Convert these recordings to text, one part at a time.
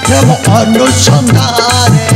प्रेम अनुसंधाने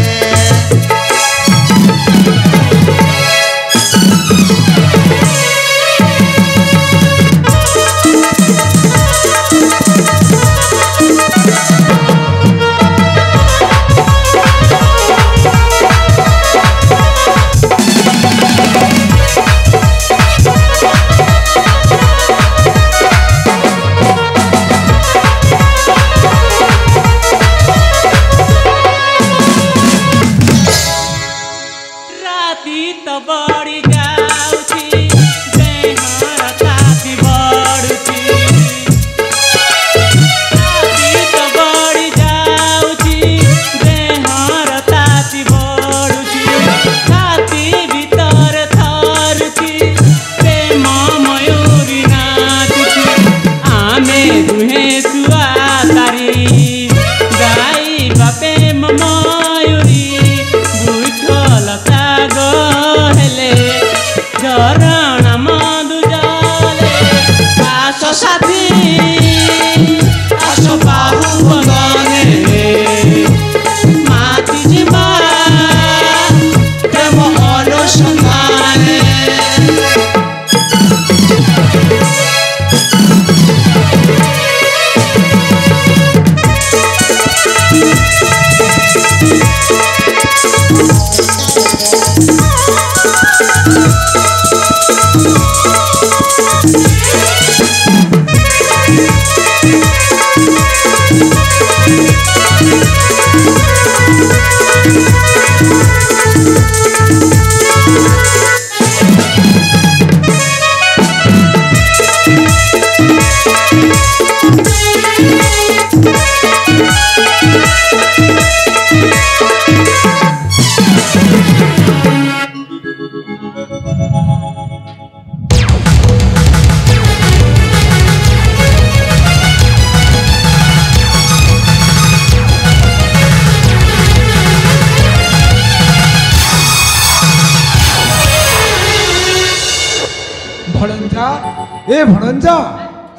ए भणंजा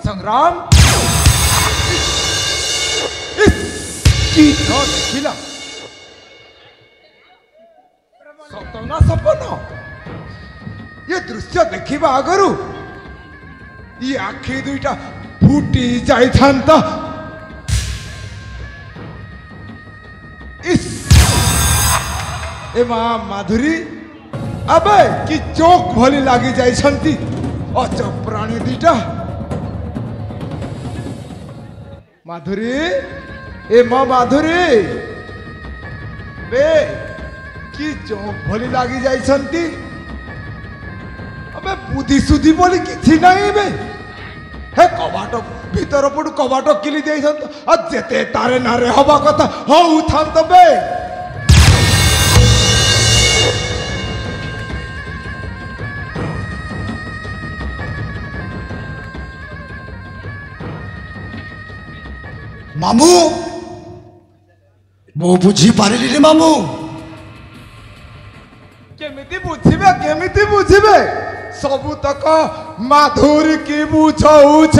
संग्राम देखिला सतना सपन ये दृश्य देखा आगु ये आखि दुईटा फुटी जाई थांता इस ए मां माधुरी अबे कि चोक भली लागी जाई अचप्राणी दीटा माधुरी ए मां माधुरी बे कि चोक भली लागी जाई अबे बुद्धि सुधी बोली किछि नहीं बे हे कबाट भीतर पडु कबाट किली देइछन जेते तारे नारे हवा कथा हौ थांत बे मामू मु बुझी पारिली रे मामू केमिति बुझिबे सबु तक माधुरी की बुझौछ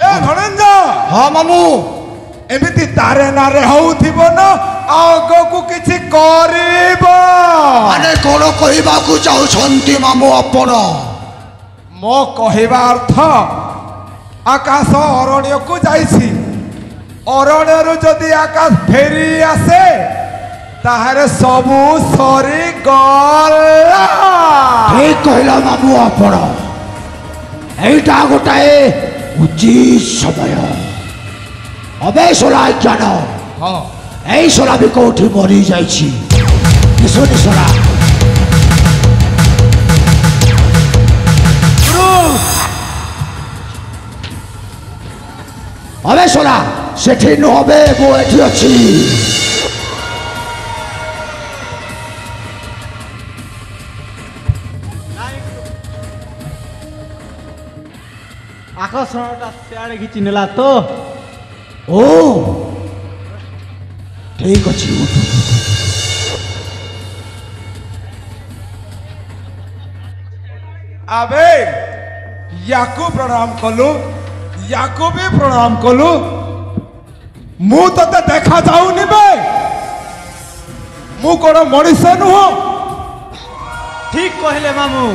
ए धनंजय हाँ मामू एमिति तारे नारे होउथिबो न आगो को किछि करिबो माने कोन कहिबाकू चाहुछंती मामू आपण मो कहिबा अर्थ आकाश अरण्य को जाइछि अरण्यरु जदि आकाश फेरी आसे ताहारे सबु सरी गला ठीक कहला मामू आपण एटा गोटाए उचित समय अबे सोला ज्ञान हाँ ऐ सोला भी कोठी मरी जाइछि निसो निसोला अबे सोला सेठी न होबे मो एठी अछि आकर्षणटा सियाड़े घिची नेला तो ओ ठीक अछि उठ আবে ইয়াকু প্রণাম কলু ইয়াকু বি প্রণাম কলু মু তোতে দেখা যাউনি বে মু কোন মଣିଷ নুহ ঠিক কহিলে মামু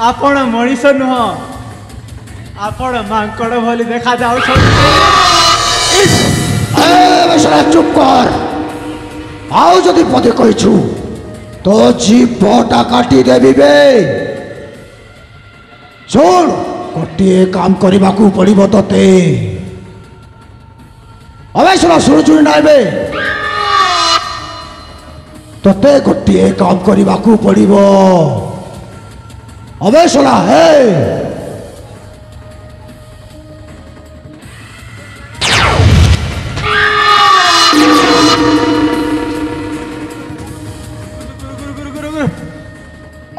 আপন মଣିଷ ନୁହଁ ଆପଣ ମାଙ୍କଡ଼ ଭଳି ଦେଖା ଯାଉଛନ୍ତି। চুপ কর আও যদি পদে কইছু তো জিভটা কাটি দেবি বে শোন গোটিଏ কাম କରିବାକୁ ପଡ଼ିବ ତତେ अबे ଶୁଣ ଶୁଣୁଛୁ ନା ଏବେ ତତେ ଗୋଟିଏ କାମ କରିବାକୁ ପଡ଼ିବ अबे ଶୁଣ ହେ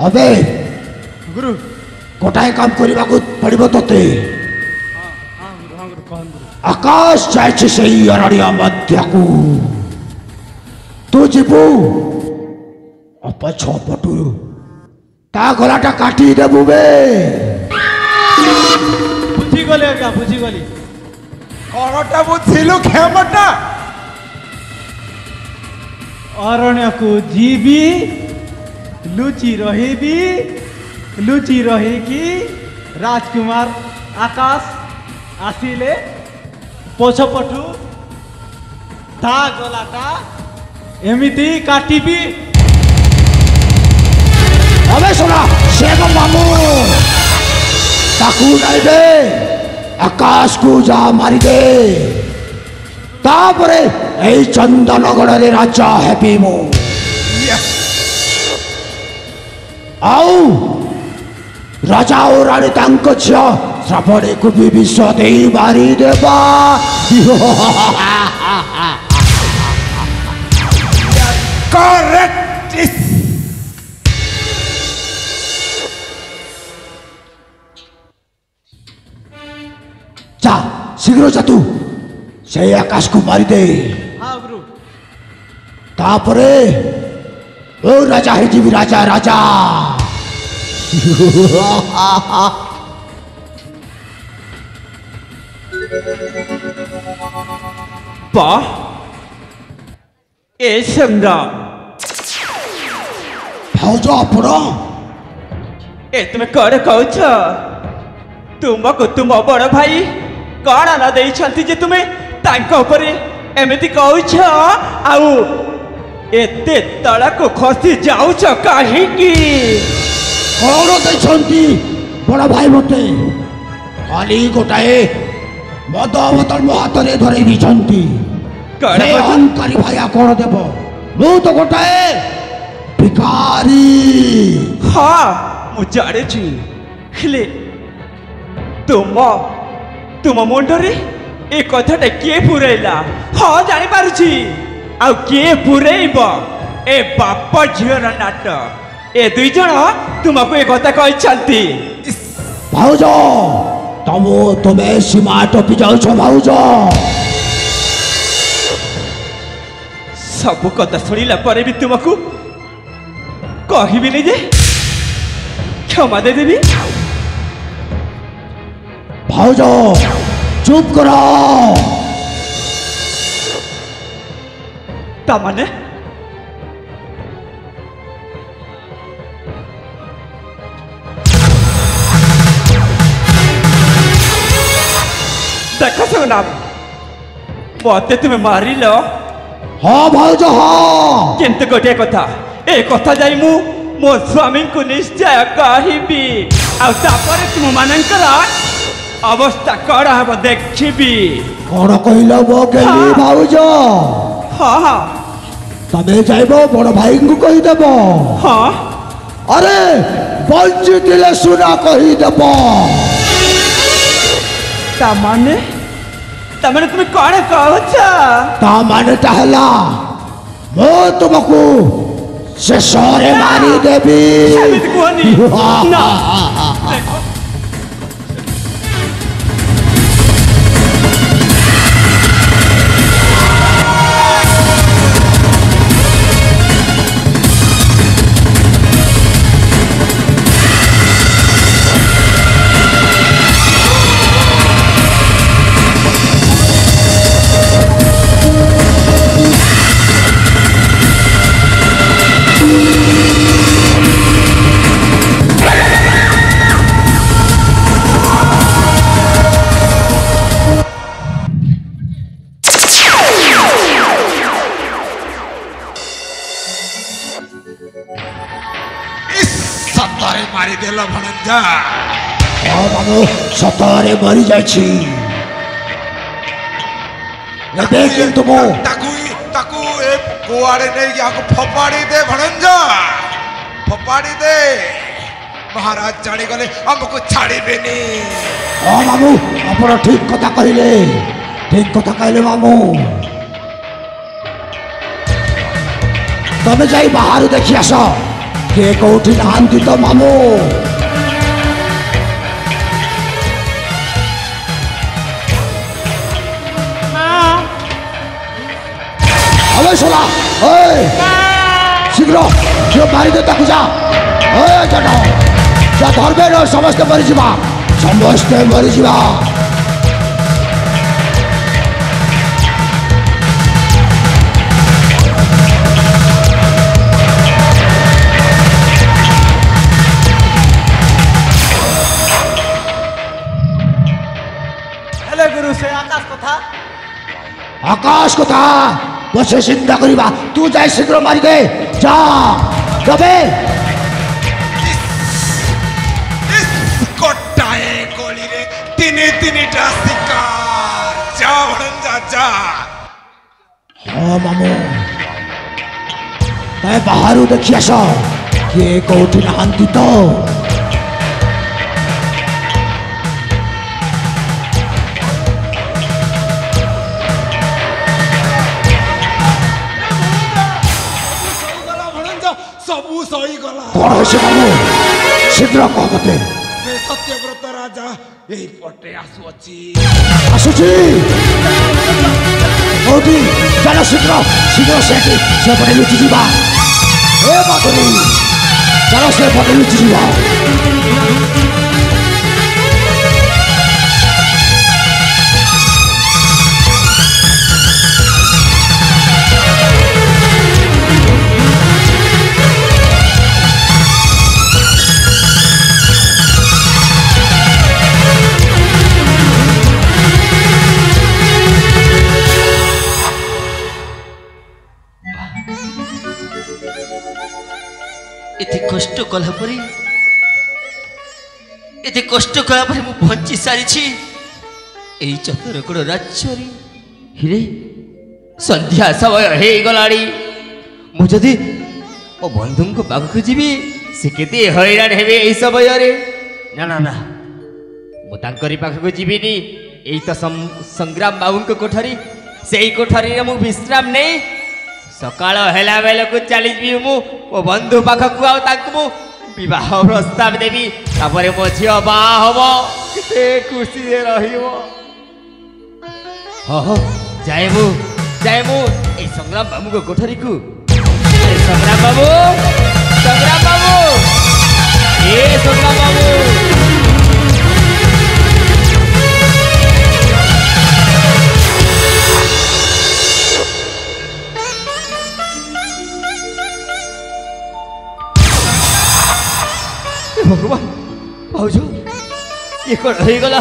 अबे ଗୁରୁ गोटाए काम କରିବାକୁ ପଡ଼ିବ ତତେ आकाश जाइछि ସେହି ଅରଣ୍ୟ ମଧ୍ୟକୁ ତୁ ଯିବୁ ପଛ ପଟୁ ତା ଗଳାଟା କାଟି ଦେବୁ ବେ ବୁଝିଗଲି ଆଜ୍ଞା ବୁଝିଗଲି। କଣଟା ବୁଝିଲୁ କ୍ଷମଟା ଅରଣ୍ୟକୁ ଯିବି ଲୁଚି ରହିକି ରାଜକୁମାର ଆକାଶ ଆସିଲେ ପଛପଟୁ ତା ଗଲାଟା ଏମିତି କାଟିବି। अबे सुना से मामू ताकू नहीं दे आकाश को जा मारी दे तापरे ए चंदनगढ़ रे राजा हेबी मु आओ राजा और रानी तांक छिया श्रावणी को भी विष दे मारी देबा करेक्ट जा शीघ्र जा तू से आकाश को मारी दे हाँ गुरु तापरे ओ राजा है जीवी राजा राजा वाह ए संग्राम भाउज आपण ए तुम कौन कौच तुमको तुम बड़ भाई कौन आना देइछंती जे तुमे तांको उपरे एमिति कौच आउ एते तळाको खसी जाउछ काहे की कौन दैछंती बड़ भाई मते खाली गोटाए मद बोतल मो हाथ रे धरे दिछंती कौन से बोतल? अहंकारी भाइया कौन देबो मु तो गोटाए भिखारी हाँ मु जाने छी खले तुम मुंडरे ए कथाटा किए पुरैला हाँ जानी पारुछी आउ किए पुरैब ए बाप झीर नाट ए दुई जण तुमको ए कथा कहछंती भाउज तुमे सीमा टपी जाउछ भाउज सब कथा सुनिला परे भी तुमको कहबिनी जे क्षमा दे देबी भाउज चुप करो ता माने देखो संग्राम मते तुम्हें मारी लो हाँ भाउज हाँ किंतु गोटे कथा ए कथा जाई मु मो स्वामी को निश्चय कहबी आ तापर तुम मानकर अवस्था कण हम देखबी कौन कहल मो गेली हाँ। भाउज हाँ हाँ तमे जाइबो बड़ भाई को कही देबो हाँ अरे बंची दिले सुना कही देबो ता माने तुम्हें कौन कहछ ता माने ताहला मो तुमको शेषरे मारी देबी एमिति कुहनी ना देखो ମାରିଦେଲ ଭଣଜା। ହଁ ମାମୁଁ ସତରେ ମରି ଯାଇଛି। ଏବେ କିନ୍ତୁ ମୁଁ ତାକୁ ଏ କୁଆଡେ ନେଇକି ଆକୁ ଫୋପାଡ଼ି ଦେ ଭଣଜା, ଫୋପାଡ଼ି ଦେ। ମହାରାଜ ଜାଣିଗଲେ ଆମକୁ ଛାଡ଼ିବେନି। ହଁ ମାମୁଁ ଆପଣ ଠିକ କଥା କହିଲେ, ଠିକ କଥା କହିଲେ ମାମୁଁ। ତମେ ଯାଇ ବାହାରୁ ଦେଖି ଆସ, କିଏ କୋଉଠି ନାହାନ୍ତି ତ ମାମୁଁ। હવે સોલા શીઘ્ર ଝିଅ ମାରିଦେ ତାକୁ ଯା। ଯା ଧରବେ ନ ସମସ୍ତେ ମରିଯିବା, ସମସ୍ତେ ମରିଯିବା। हेले गुरु से आकाश कथा आकाश কথা বসে চিন্তা করিবা, তুই যাই শীঘ্র মারিদে যা। যাবে গোটাଏ গলিরে তিনিটা শিকার। যা ভণজা যা। ହଁ ମାମୁଁ ତମେ ବାହାରୁ ଦେଖି ଆସ, କିଏ କୋଉଠି ନାହାନ୍ତି ତ। ସବୁ ସହିଗଲା। କଣ ହଉଛି ମାମୁଁ ଶୀଘ୍ର କହ ମତେ। ସେ ସତ୍ୟବ୍ରତ ରାଜା ଏଇ ପଟେ ଆସୁଅଛି। ଆସୁଛି କୋଉଠି? ଚାଲ ଶୀଘ୍ର ଶୀଘ୍ର ସେଠି ସେପଟେ ଲୁଚିଯିବା। ଏ ବାଦୁରୀ ଚାଲ ସେପଟେ ଲୁଚିଯିବା। एते कष्ट कला परी एते कष्ट कला परी मु बंची सारी छी एई चतुरगुड़ राज्य हिरे संध्या समय हे गलाड़ी मु जदी ओ बंधु को पाखु जीवी से केते हैरान हेबे एई समय रे। ना ना ना मु तांकरी पाखु जीवीनी एई तो संग्राम बाबू को कोठरी सेई कोठरी रे मु विश्राम नै सकाळ हेला बेले को चली जी मु ओ बंधु पाखक आउ ताकु मु विवाह प्रस्ताव देवी तापरे मो झियो बा हबो केते खुशी रे रहिबो। हो जाय मु ए संग्राम बाबू को कोठरी को। ए संग्राम बाबू ए संग्राम बाबू भगवान भाउज ये कौन हो गला?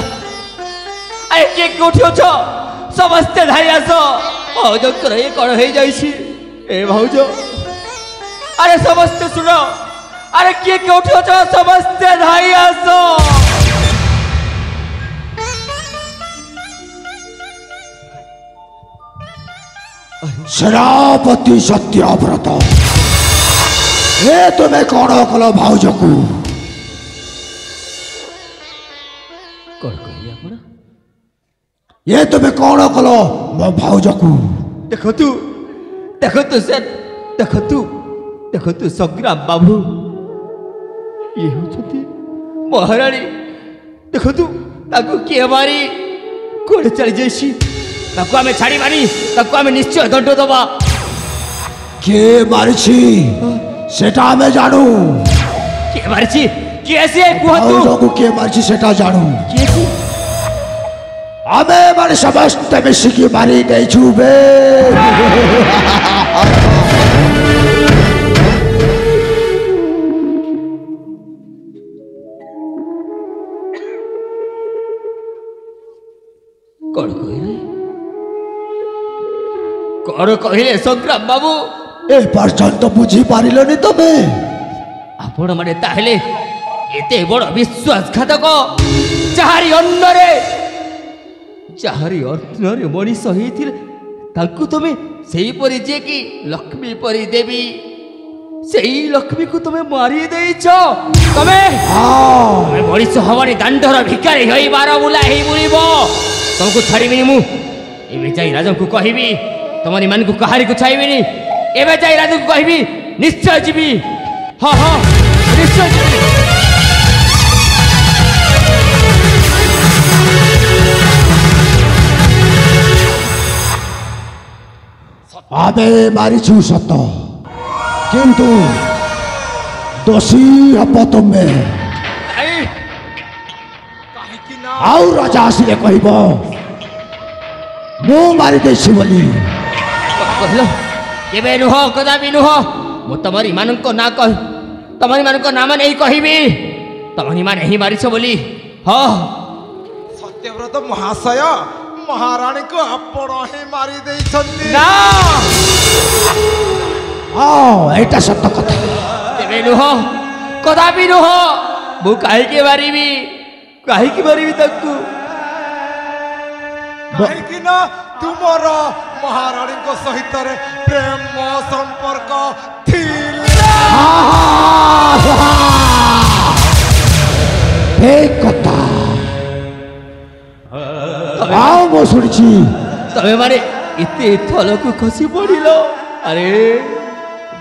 अरे के कोठी अछ समस्ते धाई आस भाउजकर ये कौन हो जाइछि? ए भाउज अरे समस्ते सुन, अरे के कोठी अछ समस्ते धाई आस। सेनापति सत्यव्रत ए तुम्हें कौन कल भाउज को? कौन कही आपण? ये तुम्हें कौन कल मो भाउज को? देखतु सर देखतु संग्राम बाबू ये होचती महारानी। देखतु ताकू किए मारी कोड़े चली जाइछि, ताकू आमे छाड़ी मारी, ताकू आमे निश्चय दंड दबा। के मारिछि सेटा हमें जानू। के मारिछि के से कुहतु भाउज को के मारिछि सेटा जानू। के से हमें मारे समस्त मिसिकी मारी नहीं छुबे। कौन कहले संग्राम बाबू? ए पर्यंत बुझी पारिलनि तमे? आपण माने ताहले एते बड़ विश्वासघातक जाहारी अन्नरे मनीष होइथिले तांकु तुमे सेही परि जे कि लक्ष्मी परि देवी सेही लक्ष्मी को तुमे मारी देइछ तमे मनीष हमारी दांडर भिकारी होई बार बुला हेई बुलिबो तुमको छाड़ीबिनी मु एबे जाई राजा को कहबी तमनी मान को कहारी को छाइबिनी एबे जाई राजा को कहबी निश्चय जीवी हाँ हाँ निश्चय जीवी आबे मारिछु सत किंतु दोषी हब तुमे आउ राजा आसिले कहब मु मारी देछि बोली कहलो केबे नुह कदापि नुह मु तमरी मानक ना कह तमरी मानक नाम नहीं कहबी तमरी मान ही मारिछ बोली हाँ सत्यव्रत महाशय महारानी को आपण ही मारी देइछन्ती ना हाँ एटा सत्य कथा केबे नुह कदापि नुह मु काहे के मारिबी ताकू काहेकि ना तुमर महारानी को सहित रे प्रेम संपर्क थिला एक कथा आओ मो सुनिछि तमे माने इते थलकु खसी पड़िलो अरे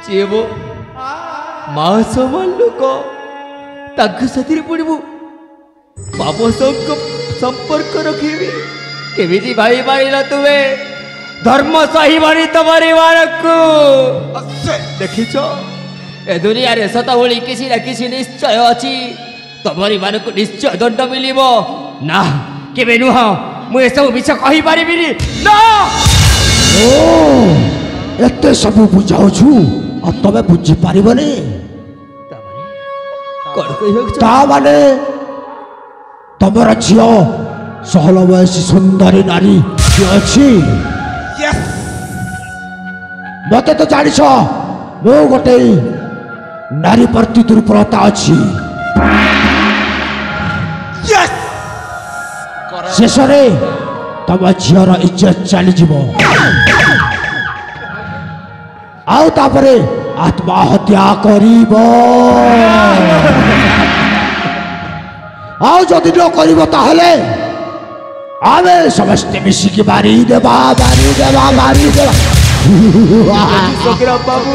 जेबो मा समान लोक ताकु सतिर पड़िबो बाबो संपर्क रखिबी केमिति भाई पारिल तुमे धर्म सही बनी तमरी मानकु देखिछ ए दुनिया रे सत बोली किसी ना किसी निश्चय अछि तमरी मानकु निश्चय दंड मिलिबो ना केबे नुह मु एसबु मिछ कहि पारिबिनी ना ओ एते सब बुझाउछु अब तबे बुझी पारिबनी कण कहियो ता माने तमर झियो सहल बयसी सुंदरी नारी किए अछि यस मते तो जानिछ मो गोटे नारी प्रति दुर्बलता अछि यस शेषरे तम झियर इज्जत चली जीव आउ तापरे आत्महत्या करिब आउ जदि न करिब ताहले आमे समस्त मिसिकी मारी देबा सगरा बाबू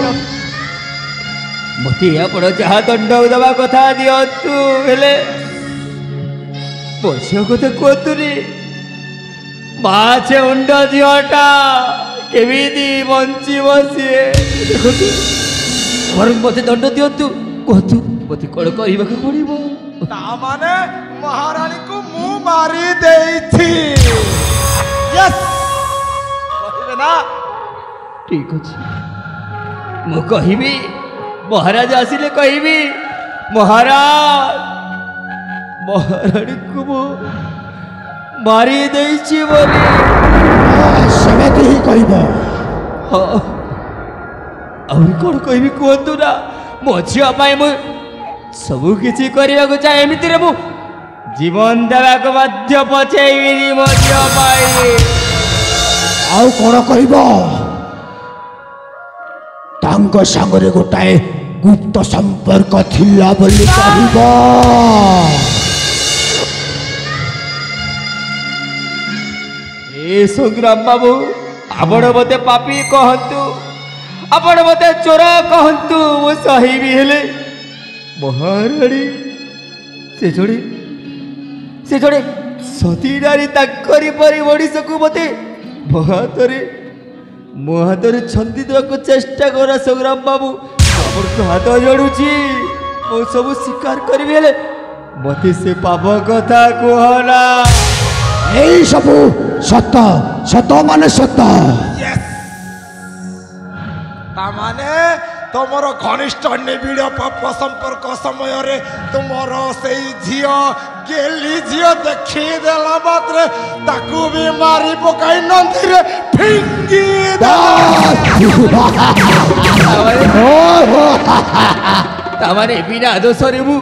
मते आपण जहा दंड देबा कथा दियतु हेले पछियो कथा कोतुनी माछे उंड दियटा केमिति बंची बसिए देखतु और मते दंड दियतु कोतु मते कोन कहिबाक पड़िबो ता माने महारानी को मुंह मारी देइछि यस कहबे ना ठीक अछि मु कहिबी महाराज आसिले कहिबी महारानी को मु मारी देइछि बोली सेमेति ही कहिब हाँ आउरी कौन कहबी कहतु ना मो झिया पाए मु सबु किछि करिबाकु चाहे एमिति रे मु जीवन देबाक बाध्य पछेइबिनी मो झिया पाए आउ कोन कहिब तांग सांगरे गोटाए गुप्त संपर्क थिला बोली कहिब ए संग्राम बाबू आपण मते पापी कहंतु आपण मते चोर कहंतु मो सही भी हेले महारानी से जोड़े सती नारी ताकरी परी मनीष को मते मो हाथ छंदी देवाक चेष्टा करा संग्राम बाबू आपण तो हाथ जोड़ुची मो सब स्वीकार करी हेले मते से पाप कथा कहना এই সব সত মানে সত यस ता माने तुमर घनिष्ठ निबिड़ पाप संपर्क समय रे तुमर सेई झियो गेली झियो देखि देला मात्र ताकू भी मारी पकाई नंदी रे फिंगी तामाने बिना दोषरे मु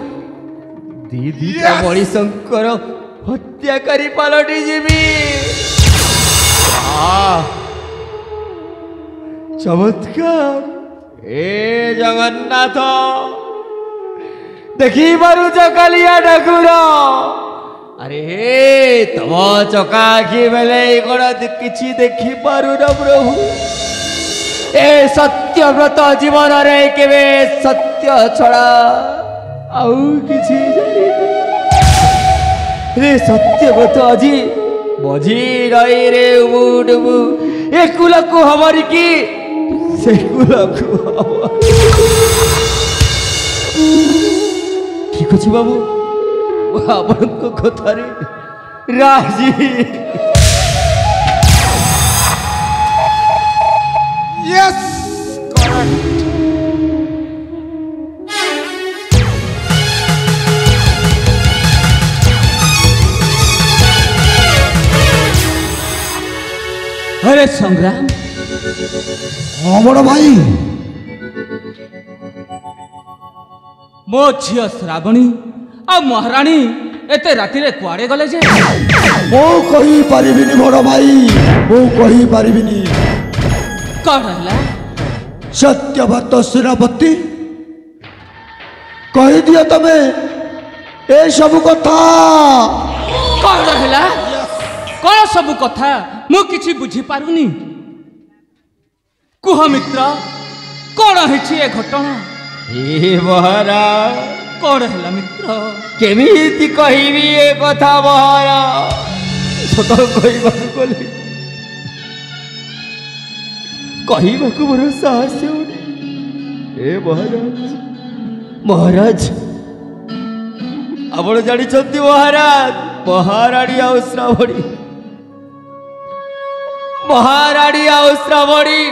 दीदी मणिशंकर हत्याकारी पलटि जीवी चमत्कार ए जगन्नाथ देखी पारुच कालिया ठाकुर अरे तम चका आखि बेले कौन किसी देखी पारु न प्रभु ए सत्यव्रत जीवन रे केवे सत्य छड़ा आउ किसी रे सत्यव्रत अजी मझी रही रे उबुडुबु ए कुल को हमर की से कुल को ठीक अछि बाबू आपनको कथारे राजी यस करेक्ट अरे संग्राम हाँ बड़ भाई मो झील श्रावणी आ महाराणी एते राति रे कुआड़े गले जे मो कही पारिबिनी बड़ भाई मो कही पारिबिनी कौन रहला सत्यव्रत सेनापति कही दियो तमे ए सब कथा कौन रहला कौन सब कथा मु किछि बुझी पारुनी कुह मित्र कौन है ए घटना हे महाराज कौन है मित्र केमिति कहिबी ए कथा महाराज सत कहबाकू गले कहबाकू मोर साहस होनी ए महाराज महाराज आपण जानिछंती महाराज महाराणी आउ श्रावणी महाराणी आउ श्रावणी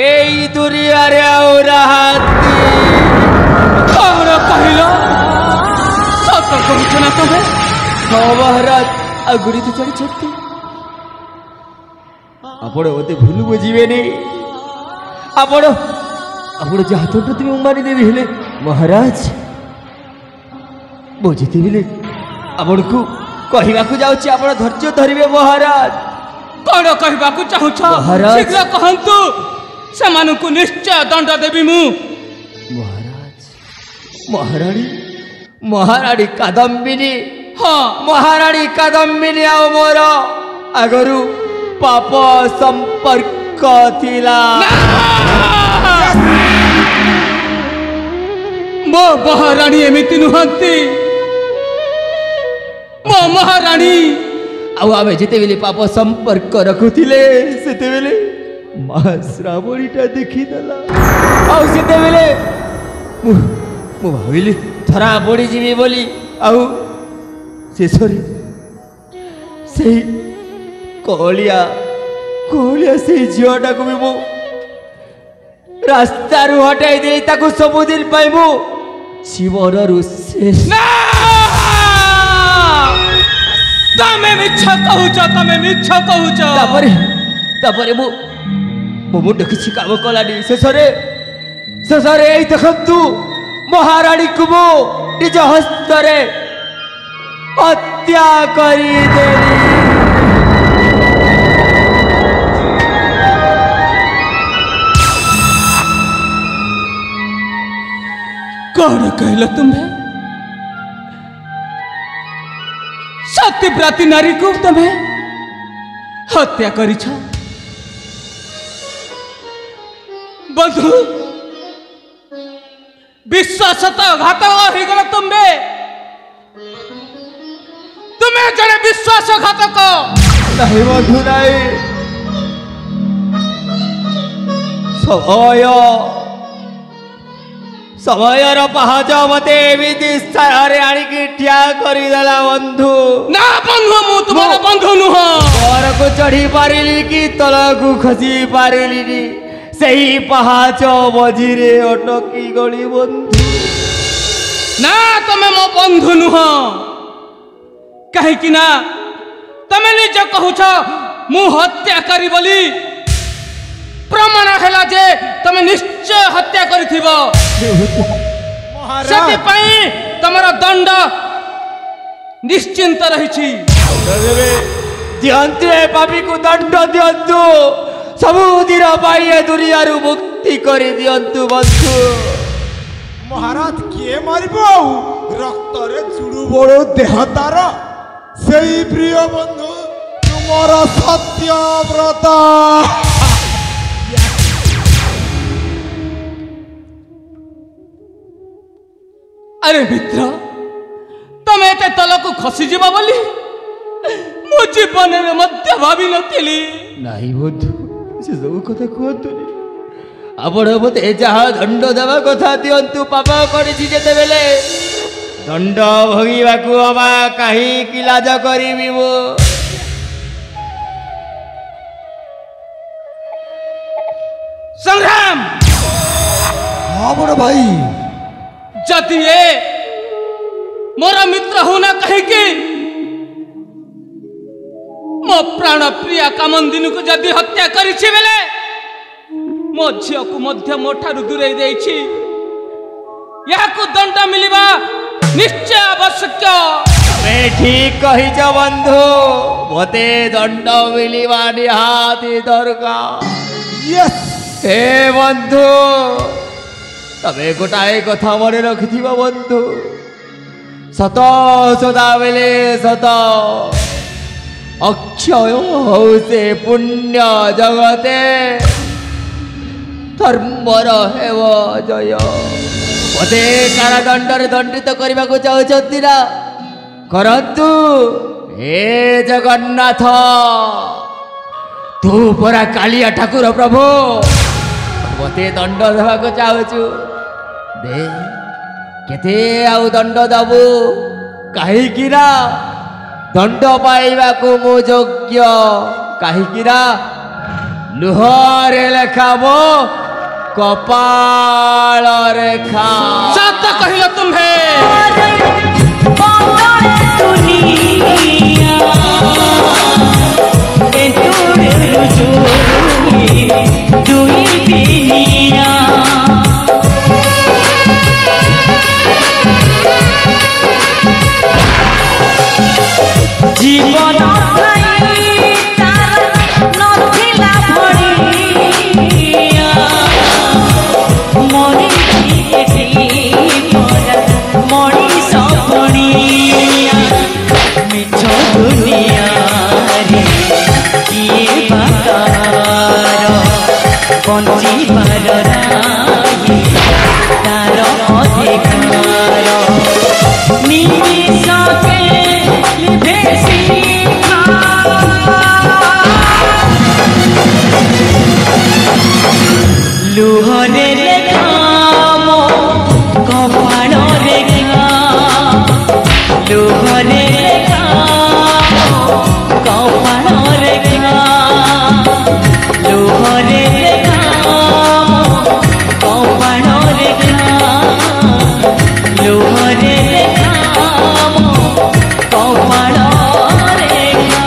एई दुनिया रे आउ राहती कौन कहल सत कहछ ना तबे महाराज आगुरी तो जानिछंती आपण ओते भूल बुझिबेनी आपण आपण जहा तो तुम मानि देबी हेले महाराज बुझिते बिले आपण को कहबाकू जाउची आपण धैर्य धरिबे महाराज कौन कहबाकू चाहुछ महाराज। शीघ्र कहंतु सेमानकु निश्चय दंड देबी मु महाराज महाराणी महाराणी कादम्बिनी हाँ महाराणी कादम्बिनी आओ मोर आगरू पाप संपर्क थिला मो महाराणी एमिति नुहंती मो महाराणी आउ आमे जेते बेले पाप संपर्क रखुथिले सेते बेले मा श्रावणीटा देखि दला आउ सेते बेले मु भाविली धरा पड़ी जीवी बोली आउ शेषरे से कोलिया कोलिया से झीटा को भी मु रास्ता रु हटाई दे ताको सबुदिन पाई मु जीवन रु शेष तमे मिछ कहूच तमे मिछ कहूच तापरे मो मुंड किसी काम कलानी शेषरे शेषरे एई देखंतु महाराणी को मो निज हस्तरे हत्या करी देली कौन कहल तुम्हें सत्यव्रती नारी को तुम्हें हत्या करिछ बंधु विश्वासघात हो गल तुम्हें जड़े विश्वासघातक नहीं बंधु नहीं समयर पहाज मते एमिति स्थान आणिकी ठिया करदेला बंधु ना बंधु मु तुम बंधु नुह घर को चढ़ी पारिली कि तल को खसी पारिली सही पहाच मझिरे अटकी गली बंधु ना तमे मो बंधु नुह कहीं ना तमे निज कहूछ मु हत्याकारी बोली प्रमाण है जे तमे निश्चय हत्या करिथिबो ସେଥିପାଇଁ ତମର ଦଣ୍ଡ ନିଶ୍ଚିନ୍ତ ରହିଛି। ଦିଅନ୍ତୁ ଏ ପାପୀକୁ ଦଣ୍ଡ ଦିଅନ୍ତୁ, ସବୁଦିନ ପାଇଁ ଏ ଦୁନିଆରୁ ମୁକ୍ତି କରି ଦିଅନ୍ତୁ ବନ୍ଧୁ। ମହାରାଜ କିଏ ମାରିବ ଆଉ? ରକ୍ତରେ ଚୁଡୁ ବଡ଼ ଦେହ ତାର ସେଇ ପ୍ରିୟ ବନ୍ଧୁ ତୁମର ସତ୍ୟବ୍ରତ। ଆରେ ମିତ୍ର, ତମେ ଏତେ ତଳକୁ ଖସିଯିବ ବୋଲି ମୁଁ ଜୀବନରେ ମଧ୍ୟ ଭାବିନଥିଲି। ନାହିଁ ବନ୍ଧୁ, ସେସବୁ କଥା କୁହନ୍ତୁନି। ଆପଣ ମୋତେ ଯାହା ଦଣ୍ଡ ଦେବା କଥା ଦିଅନ୍ତୁ। ପାପ କରିଛି ଯେତେବେଳେ ଦଣ୍ଡ ଭୋଗିବାକୁ ହବା, କାହିଁକି ଲାଜ କରିବି ମୁଁ? ସଂଗ୍ରାମ, ହଁ ବଡ଼ ଭାଇ। ଯଦି ଏ ମୋର ମିତ୍ର ହଉନା କାହିଁକି, ମୋ ପ୍ରାଣ ପ୍ରିୟା କାମନ୍ଦିନୀକୁ ଯଦି ହତ୍ୟା କରିଛି ବେଲେ ମୋ ଝିଅକୁ ମଧ୍ୟ ମୋ ଠାରୁ ଦୂରେଇ ଦେଇଛି। ଏହାକୁ ଦଣ୍ଡ ମିଳିବା ନିଶ୍ଚୟ ଆବଶ୍ୟକ। ତମେ ଠିକ କହିଛ ବନ୍ଧୁ, ମୋତେ ଦଣ୍ଡ ମିଳିବା ନିହାତି ଦରକାର। ହେ ବନ୍ଧୁ, ତମେ ଗୋଟାଏ କଥା ମନେ ରଖିଥିବ ବନ୍ଧୁ, ସତ ସଦାବେଳେ ସତ, ଅକ୍ଷୟ ହଉ ସେ ପୁଣ୍ୟ ଜଗତେ, ଧର୍ମର ହେବ ଜୟ। ମୋତେ କାରାଦଣ୍ଡରେ ଦଣ୍ଡିତ କରିବାକୁ ଚାହୁଁଛନ୍ତି ନା? କରନ୍ତୁ। ହେ ଜଗନ୍ନାଥ, ତୁ ପରା କାଳିଆ ଠାକୁର ପ୍ରଭୁ, ମୋତେ ଦଣ୍ଡ ଦେବାକୁ ଚାହୁଁଛୁ, ଦେ। କେତେ ଆଉ ଦଣ୍ଡ ଦବୁ? କାହିଁକି ନା ଦଣ୍ଡ ପାଇବାକୁ ମୁଁ ଯୋଗ୍ୟ। କାହିଁକି ନା ଲୁହରେ ଲେଖା ମୋ କପାଳ ରେଖା। ସତ କହିଲ ତୁମ୍ଭେ। জীবন নথিলা ভরিয়া মଣିষ ভরিয়া মিছ দুনিয়ারে কিয়ে বাকার বঞ্চিবার নাই তার অধিকার নিমিষকে লিভে শিখা লুহরে লেখা মো কপাল রেখা লুহরে লেখা কপাল রেখা লুহরে লেখা মো কপাল রেখা লুহরে লেখা মো কপাল রেখা।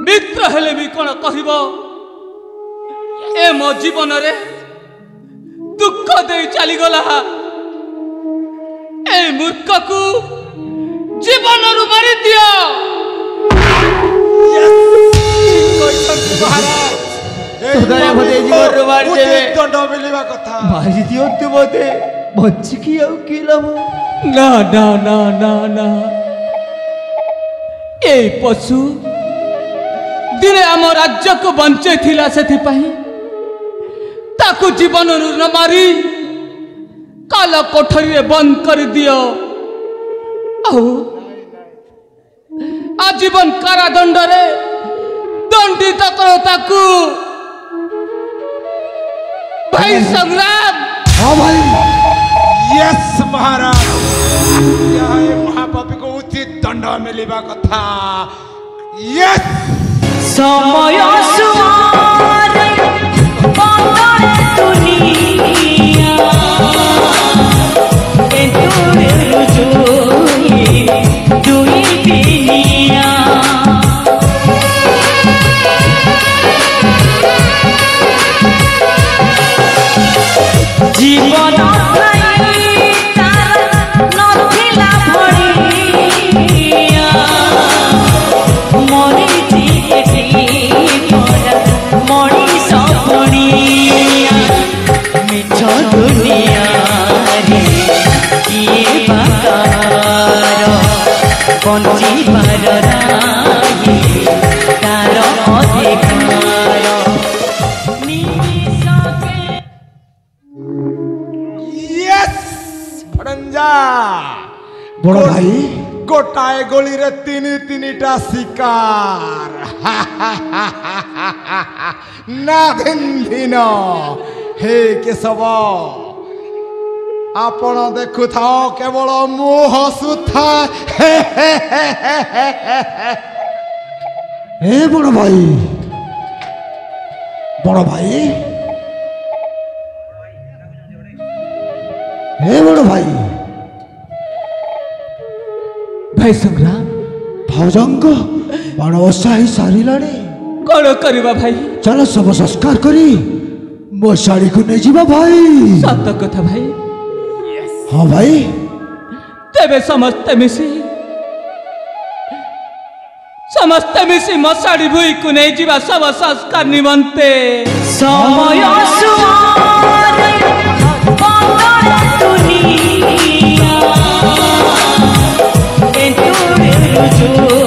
ମିତ୍ର ହେଲେ ବି କ'ଣ କହିବ, ଏ ମୋ ଜୀବନରେ ଦୁଃଖ ଦେଇ ଚାଲିଗଲା। ଏ ମୂର୍ଖକୁ ଜୀବନରୁ ମାରିଦିଅ। ଦଣ୍ଡ ମିଳିବା କଥା ମାରି ଦିଅନ୍ତୁ ବୋଧେ ବଞ୍ଚିକି ଆଉ କି ଲାଭ? ନା ନା ନା ନା ନା, এই ପଶୁ ଦିନେ ଆମ ରାଜ୍ୟକୁ ବଞ୍ଚେଇଥିଲା, ସେଥିପାଇଁ ତାକୁ ଜୀବନରୁ ନ ମାରି କାଲ କୋଠରୀରେ ବନ୍ଦ କରିଦିଅ। ଆଉ ଆଜୀବନ କାରାଦଣ୍ଡରେ ଦଣ୍ଡିତ କର ତାକୁ। ଭାଇ ସଂଗ୍ରାମ। हाँ भाई, यस महाराज, यह महापापी को उचित दंड मिलवा कथा। यस समय सुआरे बदले दुनिया ए दूरे रुजुई दुई पिनिया जीवन नथिला भड़िया मनीष पड़िया मिछ दुनिया रे किए बाकार बंचिबार नाही तार अधिकार यस भड़ंजा बड़ भाई गोटाए गोली रे तीन शिकार ना दिन हे केशव आपण देखु था केवल मुह सुथा ए बड़ भाई, बड़ भाई, ए बड़ भाई, ଭାଇ ସଂଗ୍ରାମ, भाउजंग बाण बसा ही सारिलाणी। କଣ କରିବା ଭାଇ? चल सब संस्कार करी मो शाड़ी को नहीं जीवा भाई। ସତ କଥା ଭାଇ। हाँ भाई, ତେବେ ସମସ୍ତେ ମିଶି ମଶାଡ଼ି ଭୂଇଁକୁ ନେଇଯିବା ଶବ ସଂସ୍କାର ନିମନ୍ତେ। समय सुआरे बदले दुनिया ए दूरे रुजुई